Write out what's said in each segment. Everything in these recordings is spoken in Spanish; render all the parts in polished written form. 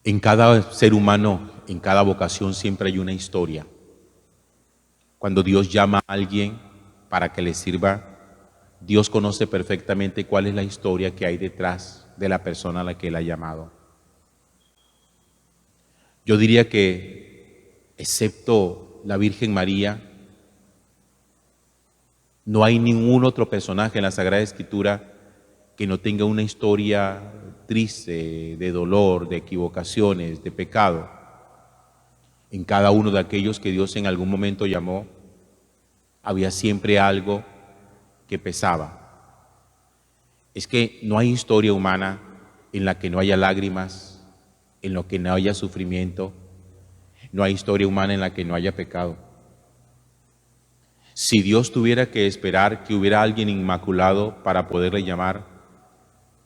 En cada ser humano, en cada vocación siempre hay una historia. Cuando Dios llama a alguien para que le sirva, Dios conoce perfectamente cuál es la historia que hay detrás de la persona a la que Él ha llamado. Yo diría que, excepto la Virgen María, no hay ningún otro personaje en la Sagrada Escritura que no tenga una historia triste, de dolor, de equivocaciones, de pecado. En cada uno de aquellos que Dios en algún momento llamó, había siempre algo que pesaba. Es que no hay historia humana en la que no haya lágrimas, en la que no haya sufrimiento. No hay historia humana en la que no haya pecado. Si Dios tuviera que esperar que hubiera alguien inmaculado para poderle llamar,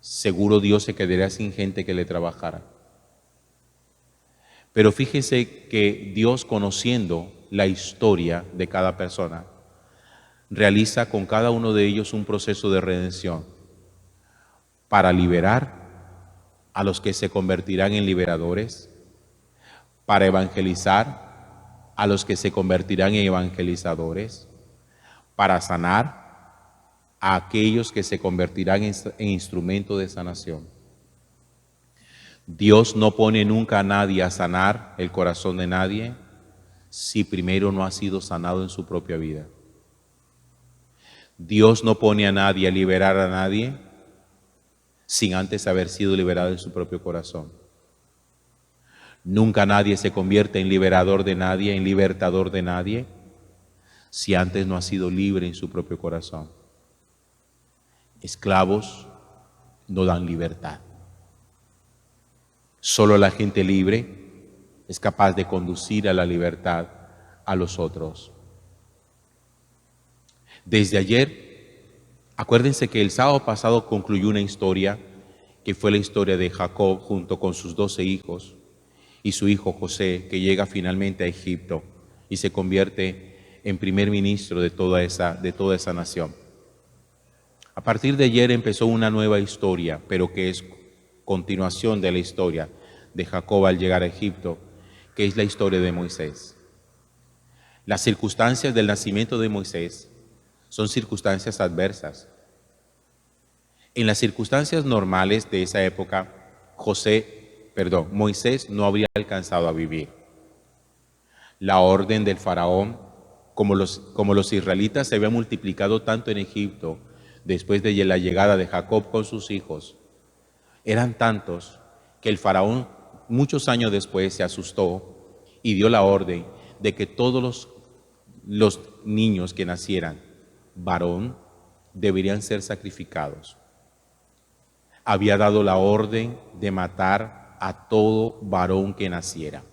seguro Dios se quedaría sin gente que le trabajara. Pero fíjese que Dios, conociendo la historia de cada persona, realiza con cada uno de ellos un proceso de redención para liberar a los que se convertirán en liberadores, para evangelizar a los que se convertirán en evangelizadores, para sanar a aquellos que se convertirán en instrumento de sanación. Dios no pone nunca a nadie a sanar el corazón de nadie si primero no ha sido sanado en su propia vida. Dios no pone a nadie a liberar a nadie sin antes haber sido liberado en su propio corazón. Nunca nadie se convierte en liberador de nadie, en libertador de nadie, si antes no ha sido libre en su propio corazón. Esclavos no dan libertad. Solo la gente libre es capaz de conducir a la libertad a los otros. Desde ayer, acuérdense que el sábado pasado concluyó una historia que fue la historia de Jacob junto con sus 12 hijos y su hijo José, que llega finalmente a Egipto y se convierte en primer ministro de toda esa nación. A partir de ayer empezó una nueva historia, pero que es continuación de la historia de Jacob al llegar a Egipto, que es la historia de Moisés. Las circunstancias del nacimiento de Moisés son circunstancias adversas. En las circunstancias normales de esa época, Moisés no habría alcanzado a vivir. La orden del faraón, como los israelitas se habían multiplicado tanto en Egipto después de la llegada de Jacob con sus hijos, eran tantos que el faraón muchos años después se asustó y dio la orden de que todos los niños que nacieran varón deberían ser sacrificados. Había dado la orden de matar a todo varón que naciera.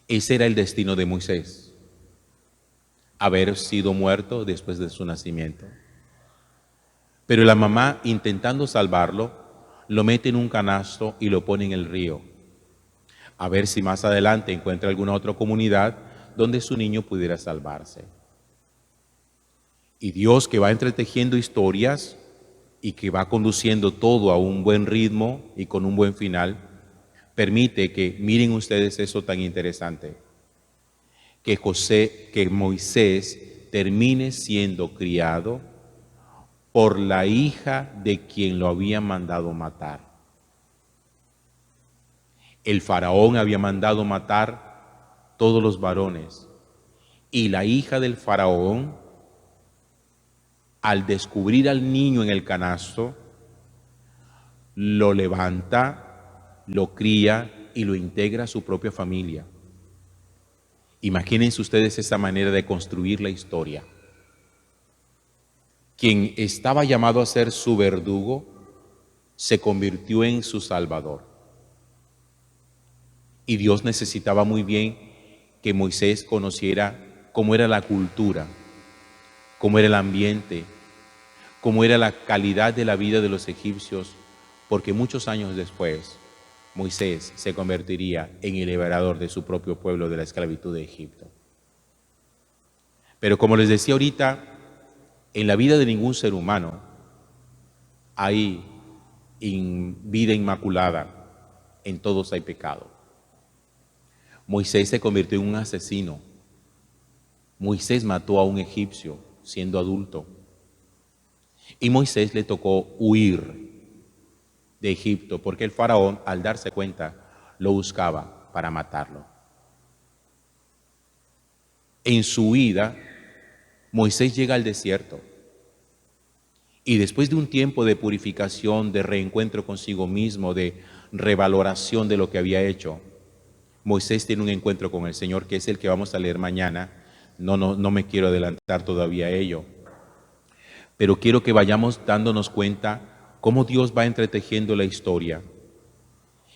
Ese era el destino de Moisés, haber sido muerto después de su nacimiento. Pero la mamá, intentando salvarlo, lo mete en un canasto y lo pone en el río, a ver si más adelante encuentra alguna otra comunidad donde su niño pudiera salvarse. Y Dios, que va entretejiendo historias y que va conduciendo todo a un buen ritmo y con un buen final, permite que, miren ustedes eso tan interesante, que Moisés termine siendo criado por la hija de quien lo había mandado matar. El faraón había mandado matar todos los varones y la hija del faraón, al descubrir al niño en el canasto, lo levanta, lo cría y lo integra a su propia familia. Imagínense ustedes esa manera de construir la historia. Quien estaba llamado a ser su verdugo se convirtió en su salvador. Y Dios necesitaba muy bien que Moisés conociera cómo era la cultura, cómo era el ambiente, cómo era la calidad de la vida de los egipcios, porque muchos años después Moisés se convertiría en el liberador de su propio pueblo de la esclavitud de Egipto. Pero como les decía ahorita, en la vida de ningún ser humano hay vida inmaculada en todos hay pecado. Moisés se convirtió en un asesino. Moisés mató a un egipcio siendo adulto. Y Moisés le tocó huir de Egipto porque el faraón, al darse cuenta, lo buscaba para matarlo. En su huida, Moisés llega al desierto y después de un tiempo de purificación, de reencuentro consigo mismo, de revaloración de lo que había hecho, Moisés tiene un encuentro con el Señor, que es el que vamos a leer mañana. No me quiero adelantar todavía a ello, pero quiero que vayamos dándonos cuenta cómo Dios va entretejiendo la historia.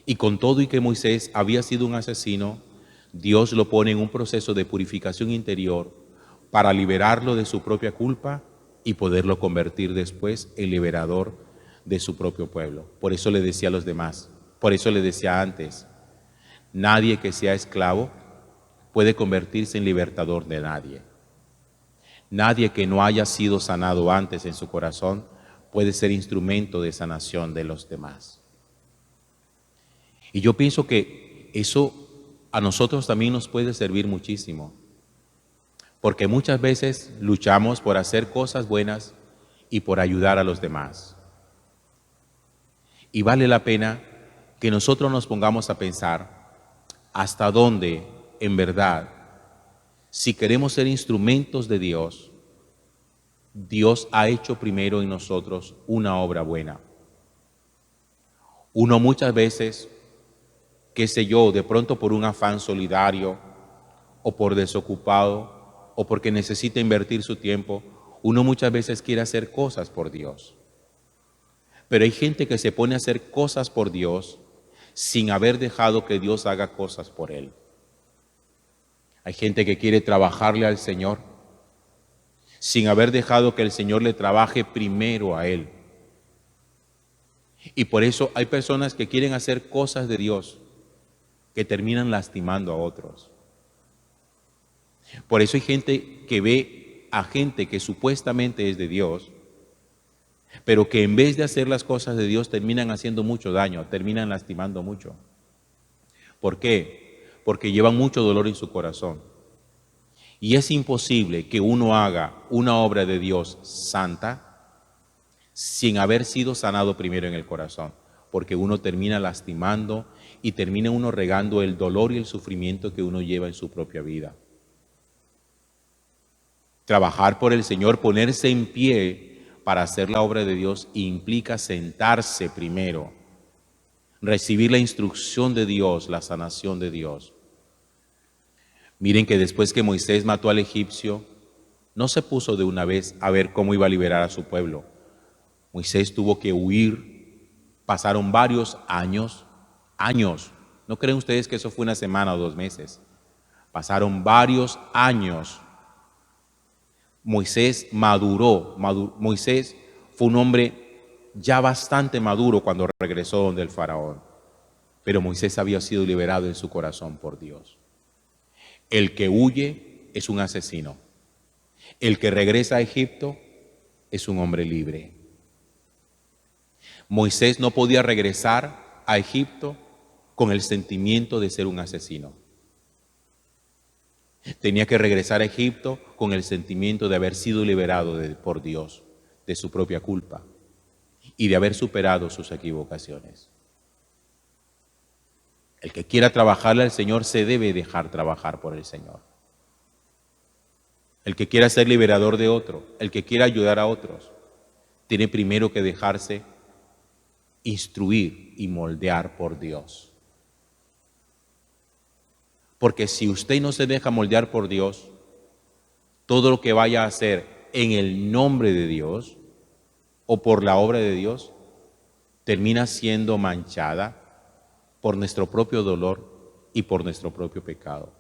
Y con todo y que Moisés había sido un asesino, Dios lo pone en un proceso de purificación interior para liberarlo de su propia culpa y poderlo convertir después en liberador de su propio pueblo. Por eso le decía a los demás, por eso le decía antes, nadie que sea esclavo puede convertirse en libertador de nadie. Nadie que no haya sido sanado antes en su corazón puede ser instrumento de sanación de los demás. Y yo pienso que eso a nosotros también nos puede servir muchísimo, porque muchas veces luchamos por hacer cosas buenas y por ayudar a los demás. Y vale la pena que nosotros nos pongamos a pensar hasta dónde, en verdad, si queremos ser instrumentos de Dios, Dios ha hecho primero en nosotros una obra buena. Uno muchas veces, qué sé yo, de pronto por un afán solidario o por desocupado o porque necesita invertir su tiempo, uno muchas veces quiere hacer cosas por Dios. Pero hay gente que se pone a hacer cosas por Dios sin haber dejado que Dios haga cosas por él. Hay gente que quiere trabajarle al Señor sin haber dejado que el Señor le trabaje primero a él. Y por eso hay personas que quieren hacer cosas de Dios que terminan lastimando a otros. Por eso hay gente que ve a gente que supuestamente es de Dios, pero que en vez de hacer las cosas de Dios terminan haciendo mucho daño, terminan lastimando mucho. ¿Por qué? Porque llevan mucho dolor en su corazón. Y es imposible que uno haga una obra de Dios santa sin haber sido sanado primero en el corazón, porque uno termina lastimando y termina uno regando el dolor y el sufrimiento que uno lleva en su propia vida. Trabajar por el Señor, ponerse en pie para hacer la obra de Dios implica sentarse primero, recibir la instrucción de Dios, la sanación de Dios. Miren que después que Moisés mató al egipcio, no se puso de una vez a ver cómo iba a liberar a su pueblo. Moisés tuvo que huir, pasaron varios años. ¿No creen ustedes que eso fue una semana o 2 meses? Pasaron varios años. Moisés maduró. Moisés fue un hombre ya bastante maduro cuando regresó donde el faraón. Pero Moisés había sido liberado en su corazón por Dios. El que huye es un asesino. El que regresa a Egipto es un hombre libre. Moisés no podía regresar a Egipto con el sentimiento de ser un asesino. Tenía que regresar a Egipto con el sentimiento de haber sido liberado por Dios de su propia culpa y de haber superado sus equivocaciones. El que quiera trabajarle al Señor se debe dejar trabajar por el Señor. El que quiera ser liberador de otro, el que quiera ayudar a otros, tiene primero que dejarse instruir y moldear por Dios. Porque si usted no se deja moldear por Dios, todo lo que vaya a hacer en el nombre de Dios o por la obra de Dios termina siendo manchada por nuestro propio dolor y por nuestro propio pecado.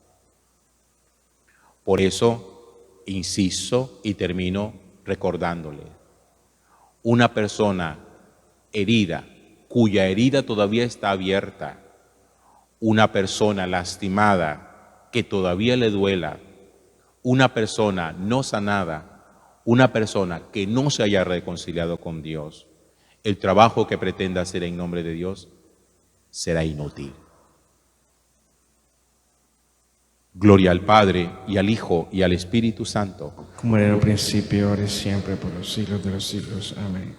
Por eso insisto y termino recordándole, una persona herida, cuya herida todavía está abierta, una persona lastimada que todavía le duela, una persona no sanada, una persona que no se haya reconciliado con Dios, el trabajo que pretenda hacer en nombre de Dios será inútil. Gloria al Padre, y al Hijo, y al Espíritu Santo. Como era en el principio, ahora y siempre, por los siglos de los siglos. Amén.